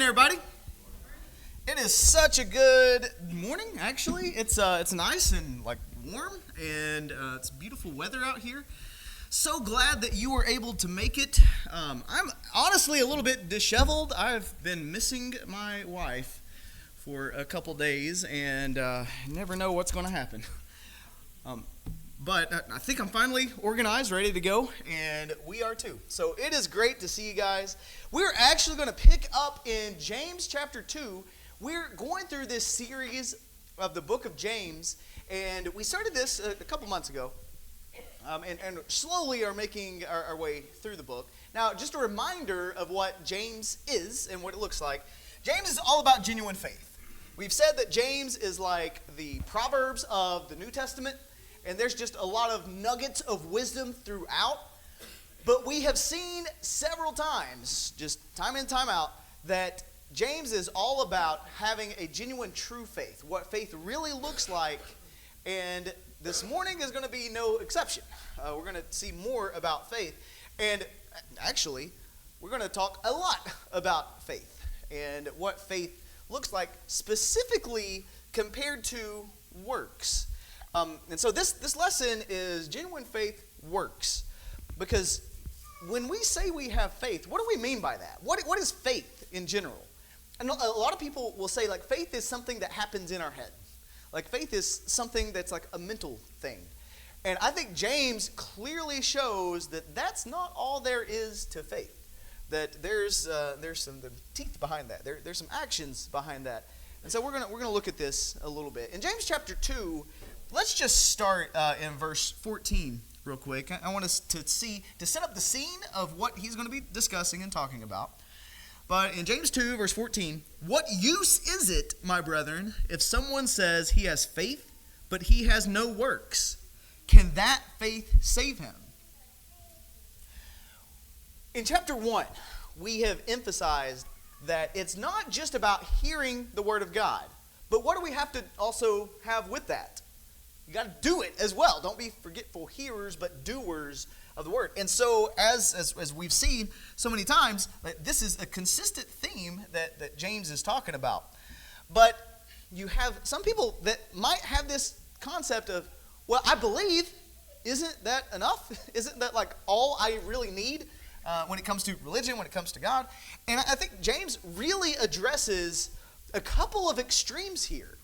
everybody. It is such a good morning. Actually, it's nice and warm, and it's beautiful weather out here. So glad that you were able to make it. I'm honestly a little bit disheveled. I've been missing my wife for a couple days, and never know what's going to happen. But I think I'm finally organized, ready to go, and we are too. So it is great to see you guys. We're actually going to pick up in James chapter 2. We're going through this series of the book of James, and we started this a couple months ago, and slowly are making our way through the book. Now, just a reminder of what James is and what it looks like. James is all about genuine faith. We've said that James is like the Proverbs of the New Testament, and there's just a lot of nuggets of wisdom throughout. But we have seen several times, just time in, time out, that James is all about having a genuine true faith, what faith really looks like. And this morning is going to be no exception. We're going to see more about faith. And actually, we're going to talk a lot about faith and what faith looks like specifically compared to works. And so this lesson is genuine faith works. Because when we say we have faith, what do we mean by that? What is faith in general? And a lot of people will say faith is something that happens in our head. Faith is something that's like a mental thing. And I think James clearly shows that that's not all there is to faith. That there's some teeth behind that. There's some actions behind that. And so we're gonna look at this a little bit. In James chapter 2, let's just start in verse 14 real quick. I want us to set up the scene of what he's going to be discussing and talking about. But in James 2, verse 14, what use is it, my brethren, if someone says he has faith, but he has no works? Can that faith save him? In chapter 1, we have emphasized that it's not just about hearing the word of God, but what do we have to also have with that? You got to do it as well. Don't be forgetful hearers, but doers of the word. And so, as we've seen so many times, this is a consistent theme that James is talking about. But you have some people that might have this concept of, well, I believe, isn't that enough? Isn't that all I really need when it comes to religion, when it comes to God? And I think James really addresses a couple of extremes here.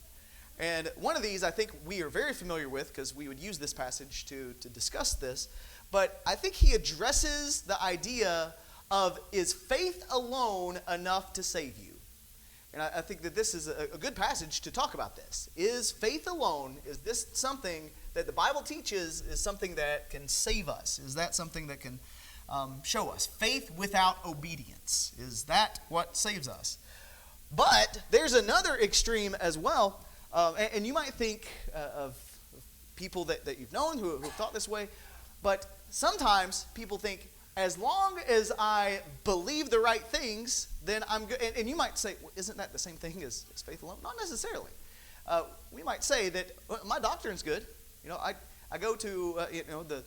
And one of these I think we are very familiar with because we would use this passage to discuss this. But I think he addresses the idea of, is faith alone enough to save you? And I think that this is a good passage to talk about this. Is faith alone, is this something that the Bible teaches is something that can save us? Is that something that can show us? Faith without obedience, is that what saves us? But there's another extreme as well. And you might think of people that you've known who have thought this way, but sometimes people think, as long as I believe the right things, then I'm good. And you might say, well, isn't that the same thing as faith alone? Not necessarily. We might say that my doctrine's good. I go to the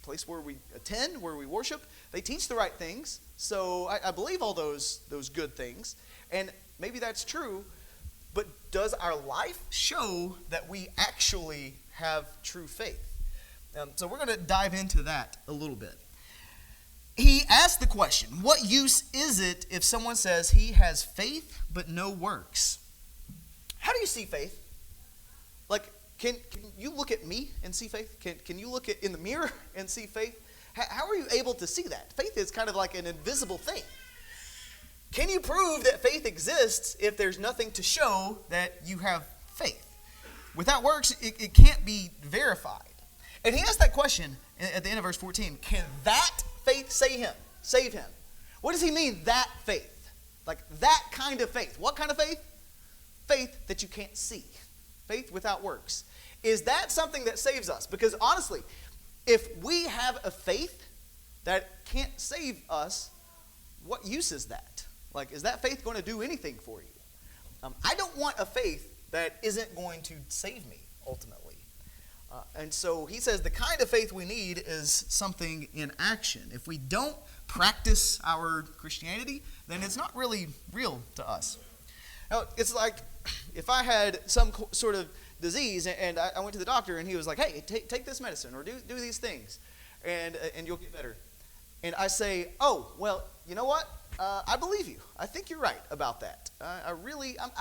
place where we attend, where we worship. They teach the right things, so I believe all those good things, and maybe that's true. But does our life show that we actually have true faith? So we're going to dive into that a little bit. He asked the question, what use is it if someone says he has faith but no works? How do you see faith? Can you look at me and see faith? Can you look in the mirror and see faith? How are you able to see that? Faith is kind of like an invisible thing. Can you prove that faith exists if there's nothing to show that you have faith? Without works, it can't be verified. And he asked that question at the end of verse 14. Can that faith save him? What does he mean, that faith? That kind of faith. What kind of faith? Faith that you can't see. Faith without works. Is that something that saves us? Because honestly, if we have a faith that can't save us, what use is that? Is that faith going to do anything for you? I don't want a faith that isn't going to save me, ultimately. And so he says the kind of faith we need is something in action. If we don't practice our Christianity, then it's not really real to us. Now, it's like if I had some sort of disease and I went to the doctor and he was like, hey, take this medicine or do these things and you'll get better. And I say, oh, well, you know what? I believe you. I think you're right about that. I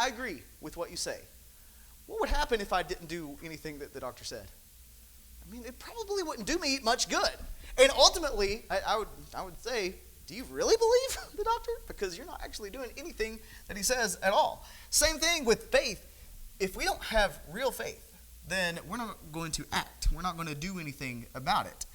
agree with what you say. What would happen if I didn't do anything that the doctor said? I mean, it probably wouldn't do me much good. And ultimately, I would say, do you really believe the doctor? Because you're not actually doing anything that he says at all. Same thing with faith. If we don't have real faith, then we're not going to act. We're not going to do anything about it.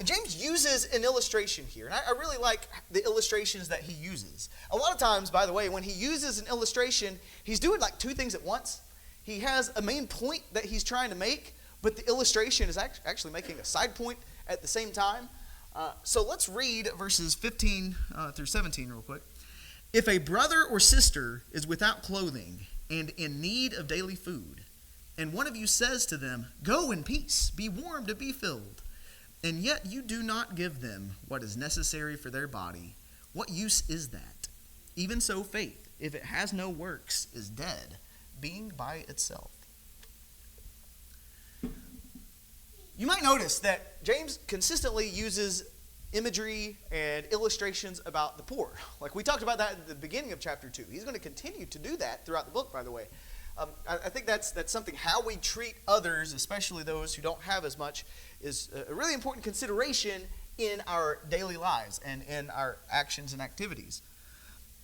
And James uses an illustration here, and I really like the illustrations that he uses. A lot of times, by the way, when he uses an illustration, he's doing like two things at once. He has a main point that he's trying to make, but the illustration is actually making a side point at the same time. So let's read verses 15 through 17 real quick. If a brother or sister is without clothing and in need of daily food, and one of you says to them, go in peace, be warmed and be filled, and yet you do not give them what is necessary for their body, what use is that? Even so, faith, if it has no works, is dead, being by itself. You might notice that James consistently uses imagery and illustrations about the poor. Like we talked about that at the beginning of chapter 2. He's going to continue to do that throughout the book, by the way. I think that's something, how we treat others, especially those who don't have as much, is a really important consideration in our daily lives and in our actions and activities.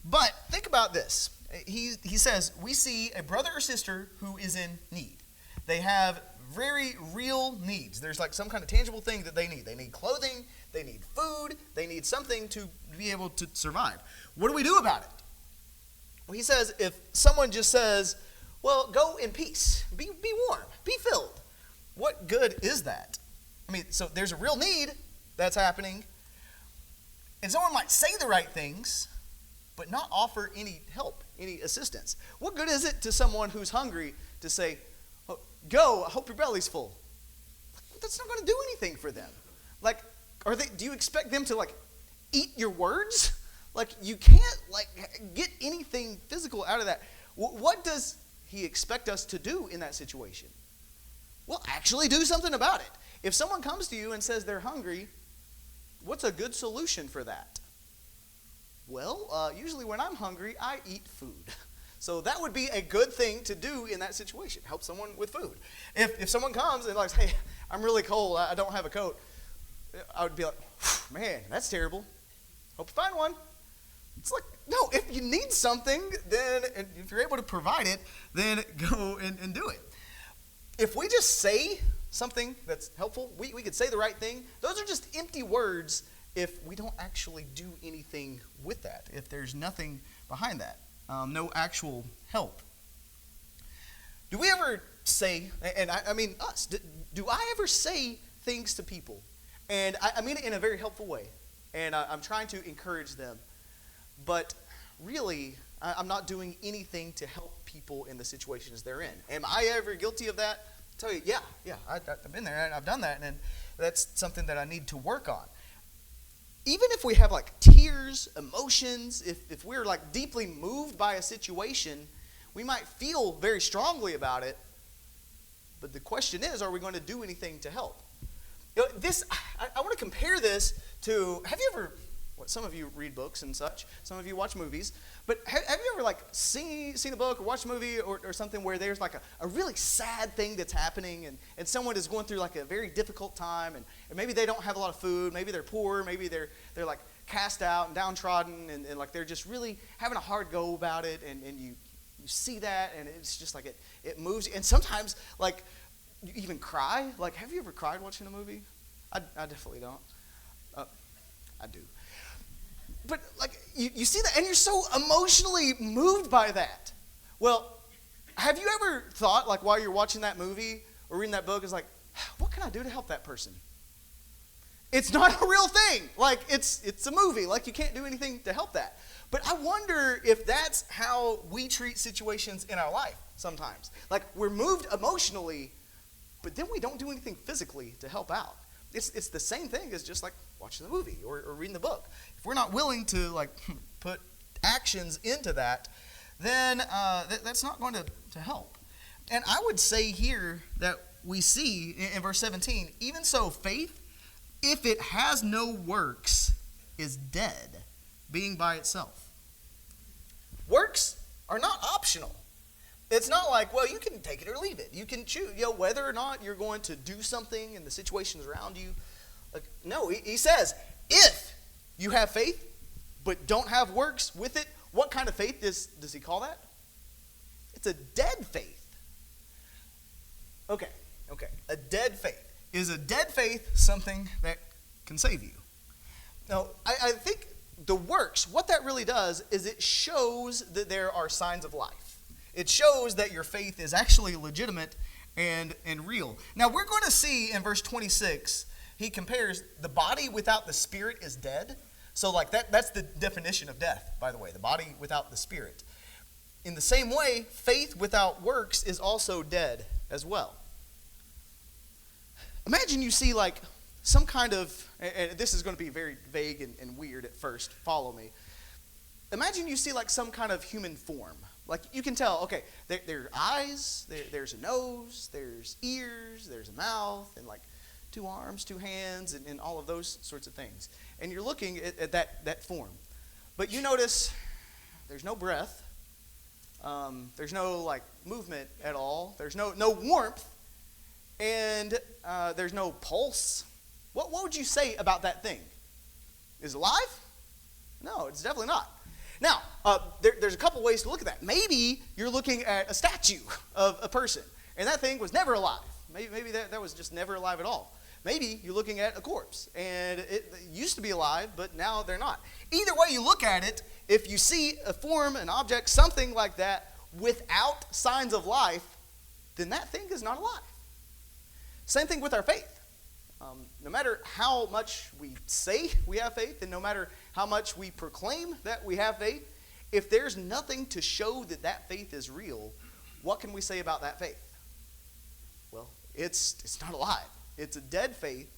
But think about this. He says, we see a brother or sister who is in need. They have very real needs. There's like some kind of tangible thing that they need. They need clothing, they need food, they need something to be able to survive. What do we do about it? Well, he says if someone just says, well, go in peace, be warm, be filled, what good is that? I mean, so there's a real need that's happening, and someone might say the right things, but not offer any help, any assistance. What good is it to someone who's hungry to say, oh, go, I hope your belly's full? That's not going to do anything for them. Like, do you expect them to, like, eat your words? Like, you can't, like, get anything physical out of that. What does he expect us to do in that situation? Well, actually do something about it. If someone comes to you and says they're hungry, what's a good solution for that? Well, usually when I'm hungry, I eat food. So that would be a good thing to do in that situation. Help someone with food. If someone comes and like, hey, I'm really cold, I don't have a coat, I would be like, man, that's terrible. Hope you find one. It's like, no, if you need something, then, and if you're able to provide it, then go and do it. If we just say something that's helpful, we could say the right thing. Those are just empty words if we don't actually do anything with that, if there's nothing behind that, no actual help. Do we ever say, and I mean us, do I ever say things to people? And I mean it in a very helpful way, and I'm trying to encourage them. But really, I'm not doing anything to help people in the situations they're in. Am I ever guilty of that? I'll tell you, yeah, I've been there and I've done that, and that's something that I need to work on. Even if we have like tears, emotions, if we're like deeply moved by a situation, we might feel very strongly about it, but the question is, are we going to do anything to help? You know, I want to compare this to, have you ever, some of you read books and such, some of you watch movies, but have you ever like seen a book or watched a movie or something where there's like a really sad thing that's happening and someone is going through like a very difficult time and maybe they don't have a lot of food, maybe they're poor, maybe they're like cast out and downtrodden and like they're just really having a hard go about it and you see that and it's just like it moves you. And sometimes like you even cry. Like, have you ever cried watching a movie? I definitely don't. I do. But like you see that and you're so emotionally moved by that. Well, have you ever thought like while you're watching that movie or reading that book is like, what can I do to help that person? It's not a real thing. Like it's a movie. Like you can't do anything to help that. But I wonder if that's how we treat situations in our life sometimes. Like we're moved emotionally, but then we don't do anything physically to help out. It's the same thing as just like watching the movie or reading the book. If we're not willing to like put actions into that, then that's not going to help. And I would say here that we see in verse 17, even so faith, if it has no works, is dead, being by itself. Works are not optional. It's not like, well, you can take it or leave it. You can choose, whether or not you're going to do something in the situations around you. Like, no, he says, if you have faith but don't have works with it, what kind of faith does he call that? It's a dead faith. Okay. A dead faith. Is a dead faith something that can save you? Now, I think the works, what that really does is it shows that there are signs of life. It shows that your faith is actually legitimate and real. Now, we're going to see in verse 26, he compares the body without the spirit is dead. So like that's the definition of death, by the way, the body without the spirit. In the same way, faith without works is also dead as well. Imagine you see like some kind of, and this is going to be very vague and weird at first, follow me. Imagine you see like some kind of human form. Like you can tell, okay, there are eyes, there's a nose, there's ears, there's a mouth, and like 2 arms, 2 hands, and all of those sorts of things. And you're looking at that form. But you notice there's no breath, there's no like movement at all, there's no warmth, and there's no pulse. What would you say about that thing? Is it alive? No, it's definitely not. Now, there's a couple ways to look at that. Maybe you're looking at a statue of a person, and that thing was never alive. Maybe that was just never alive at all. Maybe you're looking at a corpse, and it used to be alive, but now they're not. Either way you look at it, if you see a form, an object, something like that, without signs of life, then that thing is not alive. Same thing with our faith. No matter how much we say we have faith, and no matter how much we proclaim that we have faith, if there's nothing to show that faith is real, what can we say about that faith? Well, it's not alive. It's a dead faith.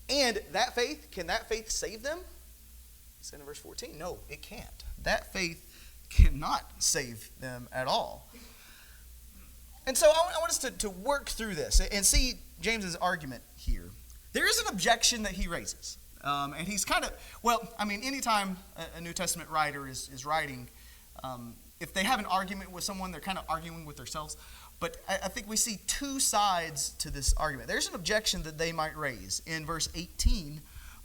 And that faith, can that faith save them? He said in verse 14, no, it can't. That faith cannot save them at all. And so I want us to work through this and see James's argument here. There is an objection that he raises. And he's kind of, anytime a New Testament writer is writing, if they have an argument with someone, they're kind of arguing with themselves. But I think we see 2 sides to this argument. There's an objection that they might raise in verse 18.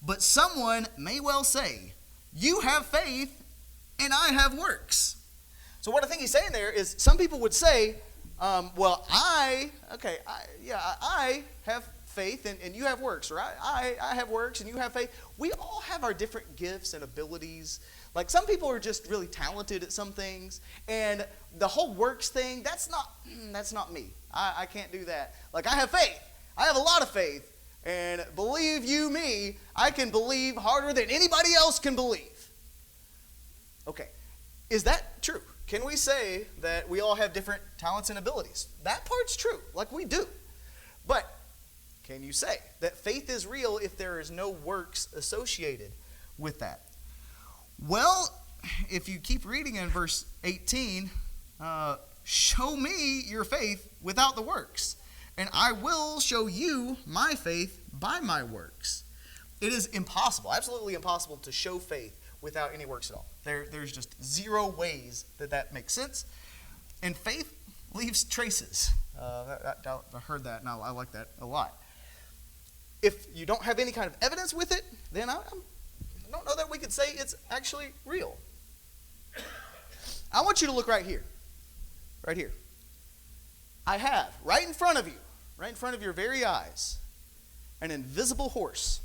But someone may well say, you have faith and I have works. So what I think he's saying there is some people would say, I have faith and you have works, or I have works and you have faith. We all have our different gifts and abilities. Like some people are just really talented at some things, and the whole works thing, that's not me. I can't do that. Like I have faith. I have a lot of faith, and believe you me, I can believe harder than anybody else can believe. Okay, is that true? Can we say that we all have different talents and abilities? That part's true, like we do. But can you say that faith is real if there is no works associated with that? Well, if you keep reading in verse 18, show me your faith without the works, and I will show you my faith by my works. It is impossible, absolutely impossible to show faith without any works at all. There's just 0 ways that makes sense. And faith leaves traces. I heard that, and I like that a lot. If you don't have any kind of evidence with it, then I don't know that we could say it's actually real. I want you to look right here. Right here. I have, right in front of you, right in front of your very eyes, an invisible horse.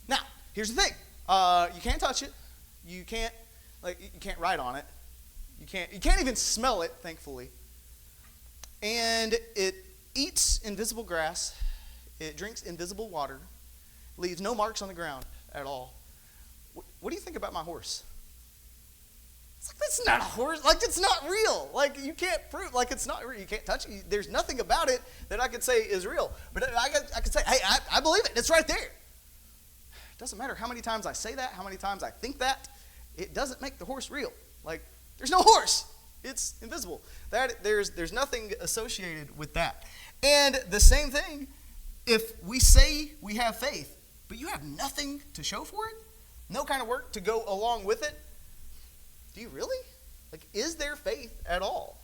Now, here's the thing. You can't touch it. You can't ride on it. You can't even smell it, thankfully. And it eats invisible grass. It drinks invisible water. Leaves no marks on the ground at all. What do you think about my horse? It's like, that's not a horse. Like, it's not real. Like, you can't prove, like, it's not real. You can't touch it. There's nothing about it that I could say is real. But I could say, hey, I believe it. It's right there. It doesn't matter how many times I say that, how many times I think that. It doesn't make the horse real. Like, there's no horse. It's invisible. There's nothing associated with that. And the same thing, if we say we have faith, but you have nothing to show for it, no kind of work to go along with it, do you really? Like, is there faith at all?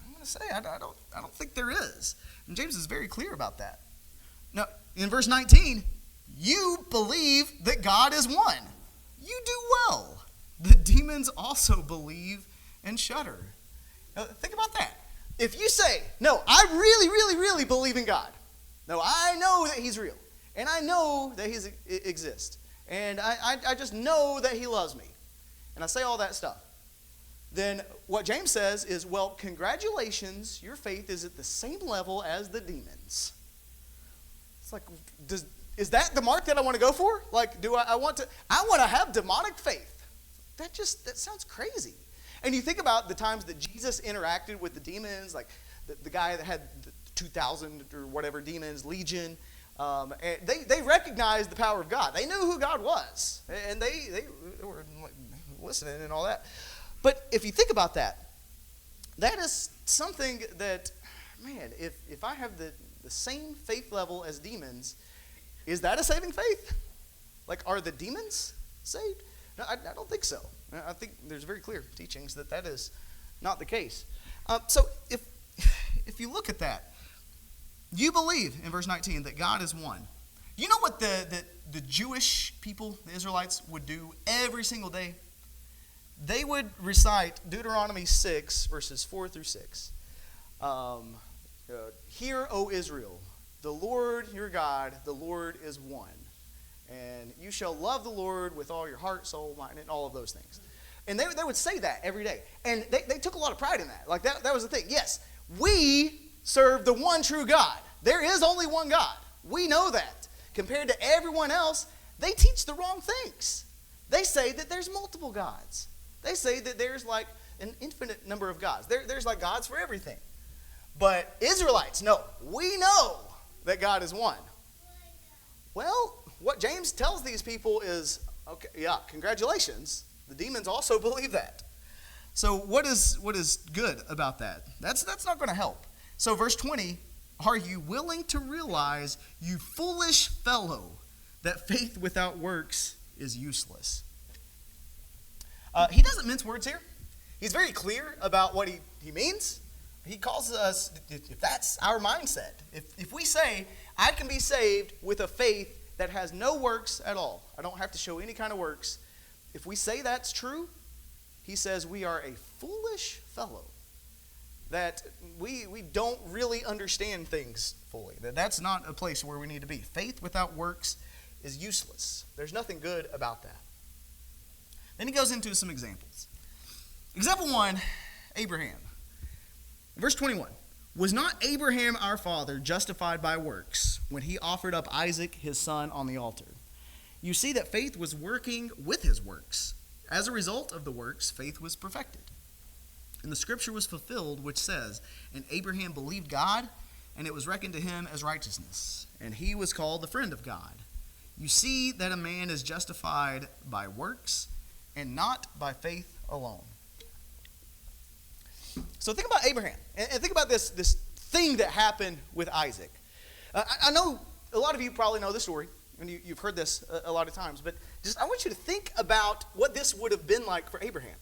I'm going to say I don't think there is. And James is very clear about that. Now, in verse 19, you believe that God is one. You do well. The demons also believe and shudder. Now, think about that. If you say, no, I really, really, really believe in God. No, I know that he's real. And I know that he exists. And I just know that he loves me. And I say all that stuff. Then what James says is, well, congratulations, your faith is at the same level as the demons. It's like, is that the mark that I want to go for? Like, I want to have demonic faith. That sounds crazy. And you think about the times that Jesus interacted with the demons, like the guy that had 2,000 or whatever demons, legion. And they recognized the power of God. They knew who God was. And they were listening and all that. But if you think about that, that is something that, man, if I have the same faith level as demons, is that a saving faith? Like, are the demons saved? No, I don't think so. I think there's very clear teachings that is not the case. So if you look at that, you believe in verse 19 that God is one. You know what the Jewish people, the Israelites, would do every single day? They would recite Deuteronomy 6, verses 4 through 6. Hear, O Israel, the Lord your God, the Lord is one. And you shall love the Lord with all your heart, soul, mind, and all of those things. And they would say that every day. And they took a lot of pride in that. Like, that was the thing. Yes, we serve the one true God. There is only one God. We know that. Compared to everyone else, they teach the wrong things. They say that there's multiple gods. They say that there's like an infinite number of gods. There's like gods for everything. But Israelites, no, we know that God is one. Well, what James tells these people is, okay, yeah, congratulations. The demons also believe that. So what is good about that? That's not going to help. So verse 20, are you willing to realize, you foolish fellow, that faith without works is useless? He doesn't mince words here. He's very clear about what he means. He calls us, if that's our mindset, if we say, I can be saved with a faith that has no works at all, I don't have to show any kind of works, if we say that's true, he says we are a foolish fellow, that we don't really understand things fully, that's not a place where we need to be. Faith without works is useless. There's nothing good about that. Then he goes into some examples. Example 1, Abraham. Verse 21, was not Abraham our father justified by works when he offered up Isaac his son on the altar? You see that faith was working with his works. As a result of the works, faith was perfected. And the scripture was fulfilled, which says, and Abraham believed God, and it was reckoned to him as righteousness. And he was called the friend of God. You see that a man is justified by works, and not by faith alone. So think about Abraham, and think about this thing that happened with Isaac. I know a lot of you probably know the story, and you've heard this a lot of times, but I want you to think about what this would have been like for Abraham.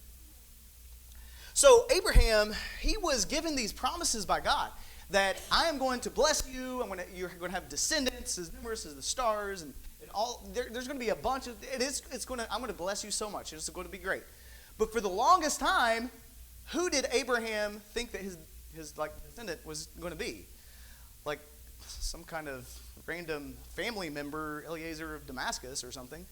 So Abraham, he was given these promises by God that I am going to bless you, you're going to have descendants as numerous as the stars, and all. There's going to be a bunch of, I'm going to bless you so much, it's going to be great. But for the longest time, who did Abraham think that his descendant was going to be? Like some kind of random family member, Eliezer of Damascus or something.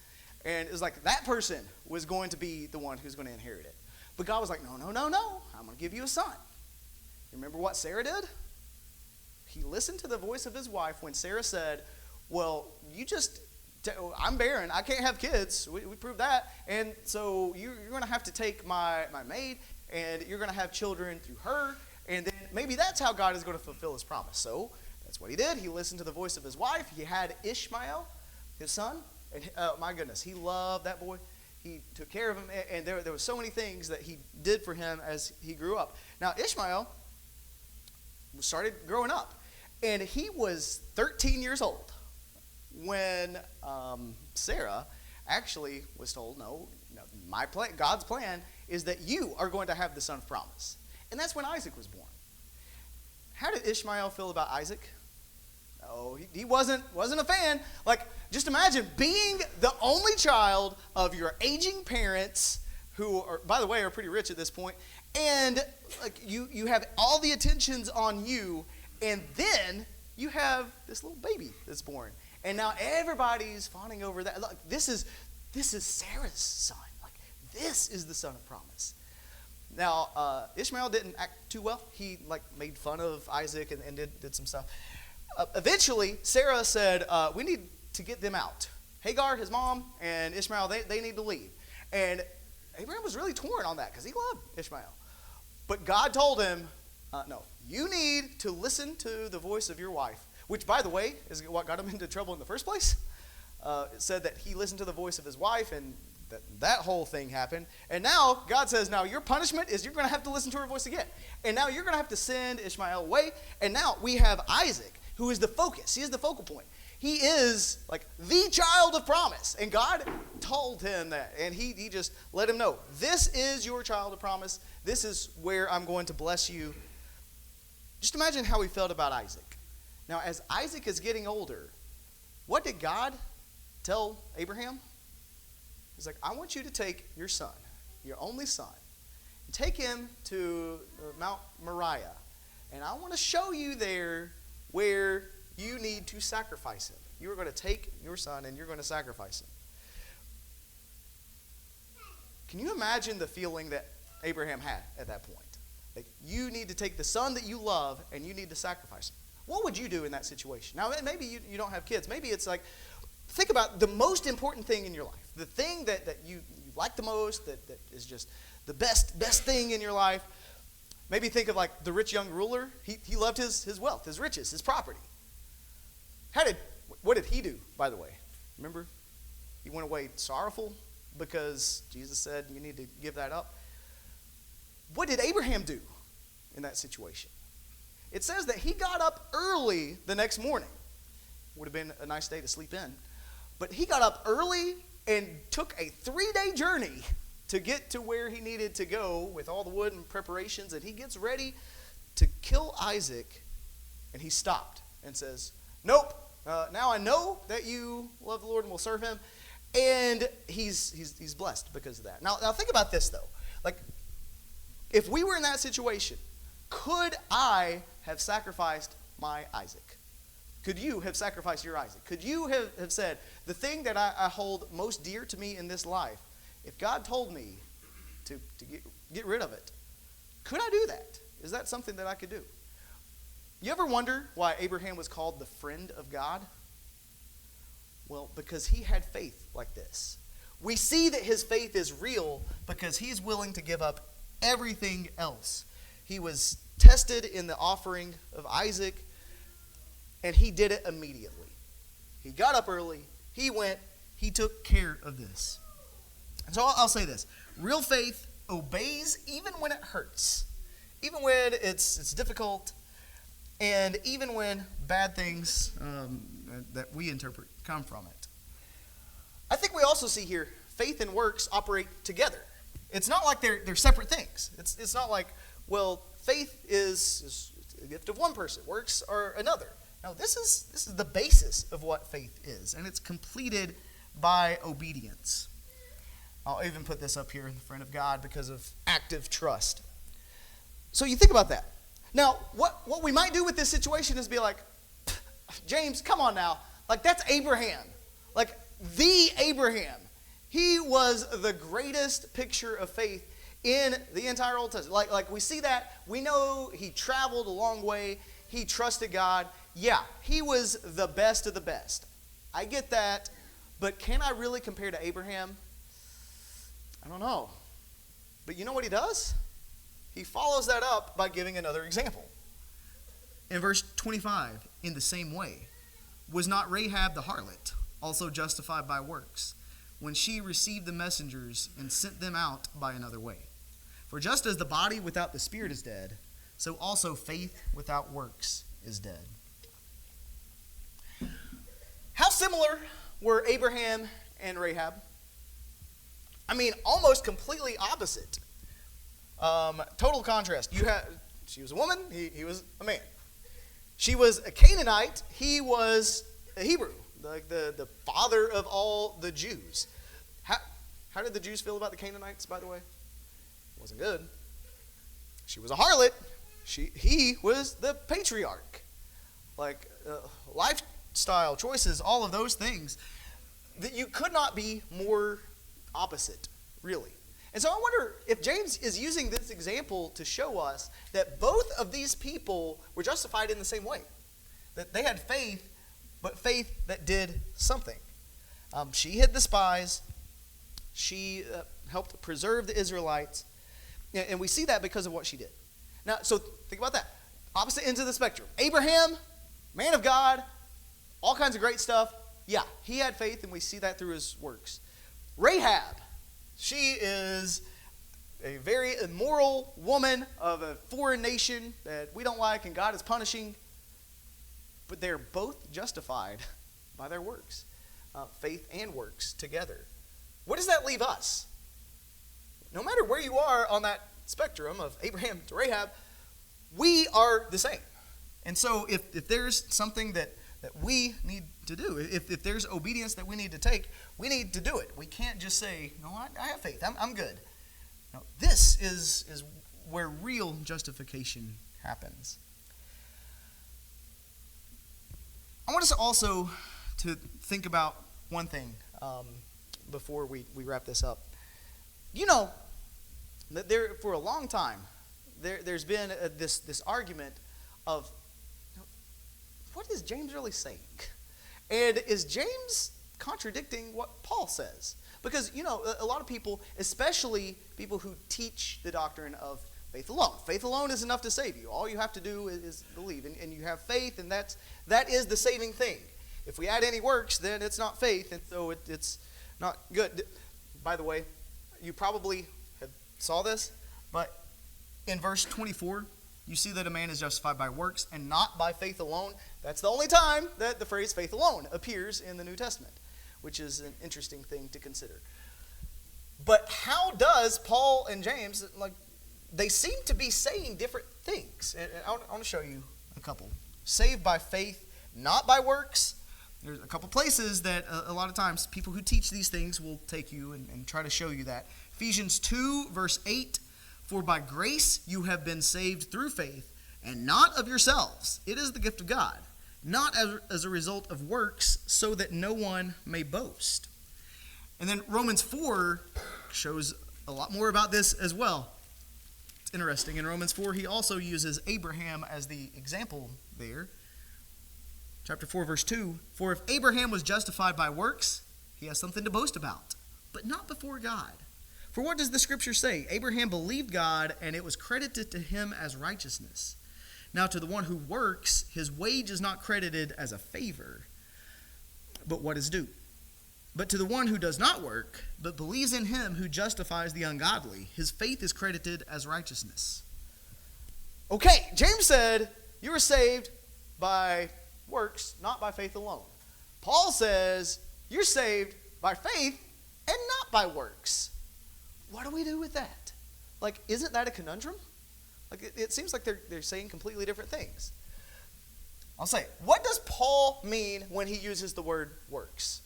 And it was like that person was going to be the one who's going to inherit it. But God was like, no. I'm going to give you a son. Remember what Sarah did? He listened to the voice of his wife when Sarah said, well, you just I'm barren. I can't have kids. We proved that. And so you're going to have to take my maid, and you're going to have children through her. And then maybe that's how God is going to fulfill his promise. So that's what he did. He listened to the voice of his wife. He had Ishmael, his son. And my goodness, he loved that boy. He took care of him. And there were so many things that he did for him as he grew up. Now, Ishmael started growing up. And he was 13 years old when Sarah actually was told, no, God's plan is that you are going to have the son of promise. And that's when Isaac was born. How did Ishmael feel about Isaac? Oh, he wasn't a fan. Like, just imagine being the only child of your aging parents, who are, by the way, are pretty rich at this point, and like you have all the attentions on you, and then you have this little baby that's born. And now everybody's fawning over that. Look, this is Sarah's son. Like, this is the son of promise. Now, Ishmael didn't act too well. He made fun of Isaac and did some stuff. Eventually, Sarah said, we need to get them out. Hagar, his mom, and Ishmael, they need to leave. And Abraham was really torn on that because he loved Ishmael. But God told him, no, you need to listen to the voice of your wife, which, by the way, is what got him into trouble in the first place. It said that he listened to the voice of his wife, and that whole thing happened. And now God says, now your punishment is you're going to have to listen to her voice again. And now you're going to have to send Ishmael away. And now we have Isaac, who is the focus. He is the focal point. He is the child of promise. And God told him that. And he just let him know, this is your child of promise. This is where I'm going to bless you. Just imagine how he felt about Isaac. Now, as Isaac is getting older, what did God tell Abraham? He's like, I want you to take your son, your only son, and take him to Mount Moriah. And I want to show you there where you need to sacrifice him. You are going to take your son and you're going to sacrifice him. Can you imagine the feeling that Abraham had at that point? Like, you need to take the son that you love and you need to sacrifice him. What would you do in that situation? Now, maybe you don't have kids. Maybe it's like, think about the most important thing in your life. The thing that you like the most, that is just the best thing in your life. Maybe think of the rich young ruler. He loved his wealth, his riches, his property. What did he do, by the way? Remember? He went away sorrowful because Jesus said you need to give that up. What did Abraham do in that situation? It says that he got up early the next morning. Would have been a nice day to sleep in. But he got up early and took a 3-day journey to get to where he needed to go with all the wood and preparations. And he gets ready to kill Isaac. And he stopped and says, nope, now I know that you love the Lord and will serve him. And he's blessed because of that. Now think about this, though. If we were in that situation, could I have sacrificed my Isaac? Could you have sacrificed your Isaac? Could you have said, the thing that I hold most dear to me in this life, if God told me to get rid of it, could I do that? Is that something that I could do? You ever wonder why Abraham was called the friend of God? Well, because he had faith like this. We see that his faith is real because he's willing to give up everything else. He was tested in the offering of Isaac, and he did it immediately. He got up early, he went, he took care of this. And so I'll say this. Real faith obeys even when it hurts, even when it's difficult, and even when bad things that we interpret come from it. I think we also see here faith and works operate together. It's not like they're separate things. It's not like, well, faith is a gift of one person, works are another. No, this is the basis of what faith is, and it's completed by obedience. I'll even put this up here in front of God because of active trust. So you think about that. Now, what we might do with this situation is be like, James, come on now. That's Abraham. The Abraham. He was the greatest picture of faith in the entire Old Testament. We see that. We know he traveled a long way. He trusted God. Yeah, he was the best of the best. I get that. But can I really compare to Abraham? I don't know. But you know what he does? He follows that up by giving another example. In verse 25, in the same way, was not Rahab the harlot also justified by works, when she received the messengers and sent them out by another way? For just as the body without the spirit is dead, so also faith without works is dead. How similar were Abraham and Rahab? I mean, almost completely opposite. Total contrast. She was a woman, he was a man. She was a Canaanite, he was a Hebrew, like the father of all the Jews. How did the Jews feel about the Canaanites, by the way? It wasn't good. She was a harlot. He was the patriarch. Like lifestyle choices, all of those things, that you could not be more opposite, really. And so I wonder if James is using this example to show us that both of these people were justified in the same way. That they had faith, but faith that did something. She hid the spies. She helped preserve the Israelites. And we see that because of what she did. Now, so think about that. Opposite ends of the spectrum. Abraham, man of God, all kinds of great stuff. Yeah, he had faith, and we see that through his works. Rahab, she is a very immoral woman of a foreign nation that we don't like and God is punishing. But they're both justified by their works. Faith and works together. What does that leave us? No matter where you are on that spectrum of Abraham to Rahab, we are the same. And so if there's something that we need to do, if there's obedience that we need to take, we need to do it. We can't just say, no, I have faith, I'm good. No, this is where real justification happens. I want us also to think about one thing before we wrap this up. You know, that there for a long time, there's been this argument of, what is James really saying? And is James contradicting what Paul says? Because, you know, a lot of people, especially people who teach the doctrine of faith alone. Faith alone is enough to save you. All you have to do is believe. And you have faith, and that is the saving thing. If we add any works, then it's not faith, and so it's not good. By the way, you probably saw this, but in verse 24, you see that a man is justified by works and not by faith alone. That's the only time that the phrase faith alone appears in the New Testament, which is an interesting thing to consider. But how does Paul and James, they seem to be saying different things. And I want to show you a couple. Saved by faith, not by works. There's a couple places that a lot of times people who teach these things will take you and try to show you that. Ephesians 2, verse 8, for by grace you have been saved through faith, and not of yourselves. It is the gift of God, not as a result of works, so that no one may boast. And then Romans 4 shows a lot more about this as well. It's interesting. In Romans 4, he also uses Abraham as the example there. Chapter 4, verse 2, for if Abraham was justified by works, he has something to boast about, but not before God. For what does the scripture say? Abraham believed God, and it was credited to him as righteousness. Now to the one who works, his wage is not credited as a favor, but what is due. But to the one who does not work, but believes in him who justifies the ungodly, his faith is credited as righteousness. Okay, James said you were saved by works, not by faith alone. Paul says you're saved by faith and not by works. What do we do with that? Isn't that a conundrum? It seems like they're saying completely different things. I'll say, what does Paul mean when he uses the word works?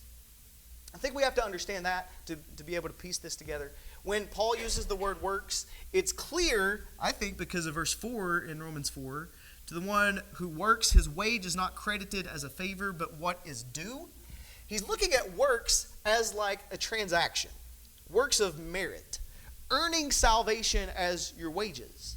I think we have to understand that to be able to piece this together. When Paul uses the word works, it's clear, I think, because of verse 4 in Romans 4, to the one who works, his wage is not credited as a favor, but what is due. He's looking at works as like a transaction, works of merit, earning salvation as your wages.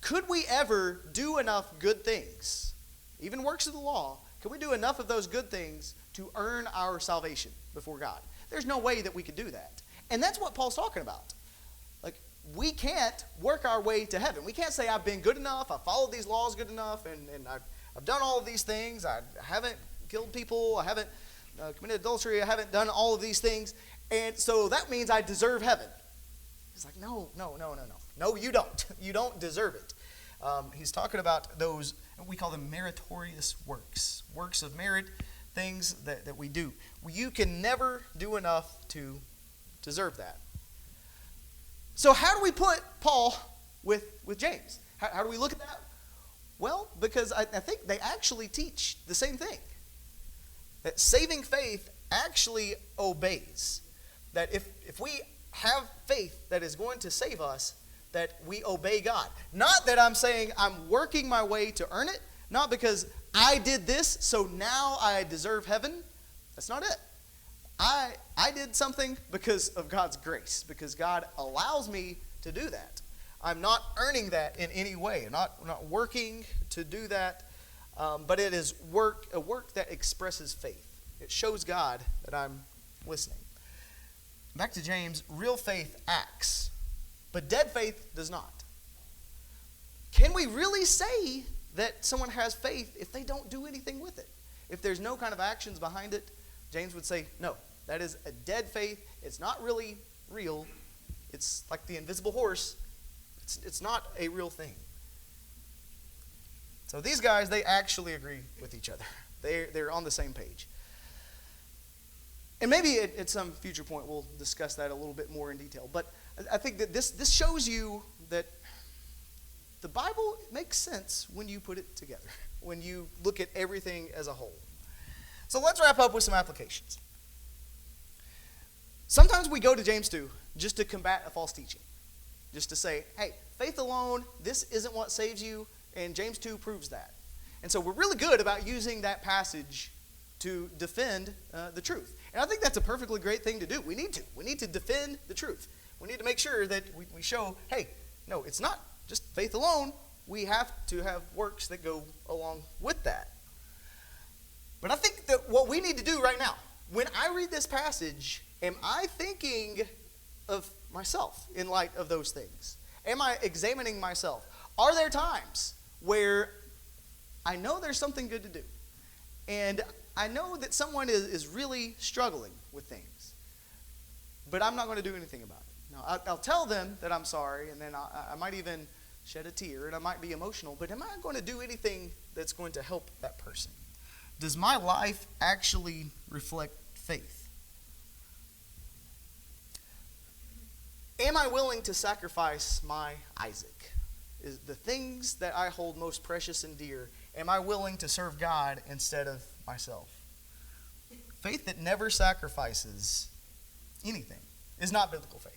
Could we ever do enough good things, even works of the law, could we do enough of those good things to earn our salvation before God. There's no way that we could do that. And that's what Paul's talking about. Like, we can't work our way to heaven. We can't say, I've been good enough, I've followed these laws good enough, and I've done all of these things, I haven't killed people, I haven't committed adultery, I haven't done all of these things, and so that means I deserve heaven. He's like, no. No, you don't. You don't deserve it. He's talking about those, we call them meritorious works. Works of merit, things that we do. You can never do enough to deserve that. So how do we put Paul with James? How do we look at that? Well, because I think they actually teach the same thing. That saving faith actually obeys. That if we have faith that is going to save us, that we obey God. Not that I'm saying I'm working my way to earn it. Not because I did this, so now I deserve heaven. That's not it. I did something because of God's grace. Because God allows me to do that. I'm not earning that in any way. I'm not working to do that. But it is a work that expresses faith. It shows God that I'm listening. Back to James, real faith acts, but dead faith does not. Can we really say that someone has faith if they don't do anything with it? If there's no kind of actions behind it, James would say, no, that is a dead faith. It's not really real. It's like the invisible horse. It's not a real thing. So these guys, they actually agree with each other. They're on the same page. And maybe at some future point we'll discuss that a little bit more in detail. But I think that this shows you that the Bible makes sense when you put it together, when you look at everything as a whole. So let's wrap up with some applications. Sometimes we go to James 2 just to combat a false teaching. Just to say, hey, faith alone, this isn't what saves you, and James 2 proves that. And so we're really good about using that passage to defend the truth. And I think that's a perfectly great thing to do. We need to. We need to defend the truth. We need to make sure that we show, hey, no, it's not just faith alone. We have to have works that go along with that. But I think that what we need to do right now, when I read this passage, am I thinking of myself in light of those things? Am I examining myself? Are there times where I know there's something good to do, and I know that someone is really struggling with things, but I'm not going to do anything about it? Now, I'll tell them that I'm sorry, and then I might even shed a tear, and I might be emotional, but am I going to do anything that's going to help that person? Does my life actually reflect faith? Am I willing to sacrifice my Isaac? Is the things that I hold most precious and dear, am I willing to serve God instead of myself? Faith that never sacrifices anything is not biblical faith.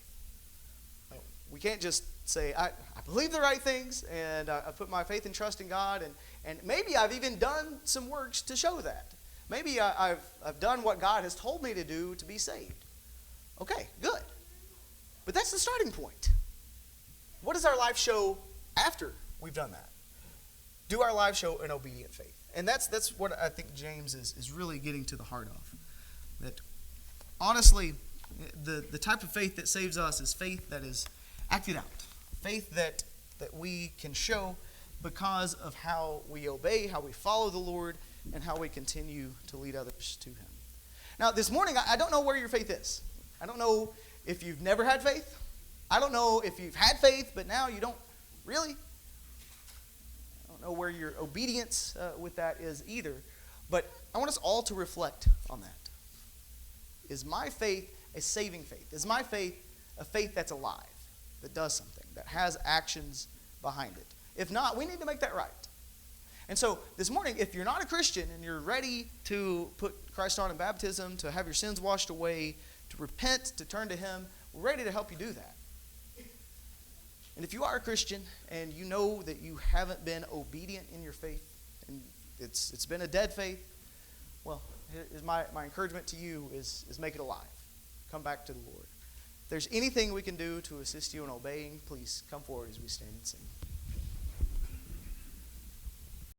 We can't just say, I believe the right things, and I put my faith and trust in God, and maybe I've even done some works to show that. Maybe I've done what God has told me to do to be saved. Okay, good. But that's the starting point. What does our life show after we've done that? Do our lives show an obedient faith? And that's what I think James is really getting to the heart of. That honestly, the type of faith that saves us is faith that is acted out. Faith that we can show because of how we obey, how we follow the Lord, and how we continue to lead others to Him. Now, this morning, I don't know where your faith is. I don't know if you've never had faith. I don't know if you've had faith, but now you don't really. I don't know where your obedience with that is either. But I want us all to reflect on that. Is my faith a saving faith? Is my faith a faith that's alive, that does something, that has actions behind it? If not, we need to make that right. And so this morning, if you're not a Christian and you're ready to put Christ on in baptism, to have your sins washed away, to repent, to turn to Him, we're ready to help you do that. And if you are a Christian and you know that you haven't been obedient in your faith, and it's been a dead faith, well, here's my encouragement to you is make it alive. Come back to the Lord. If there's anything we can do to assist you in obeying, please come forward as we stand and sing.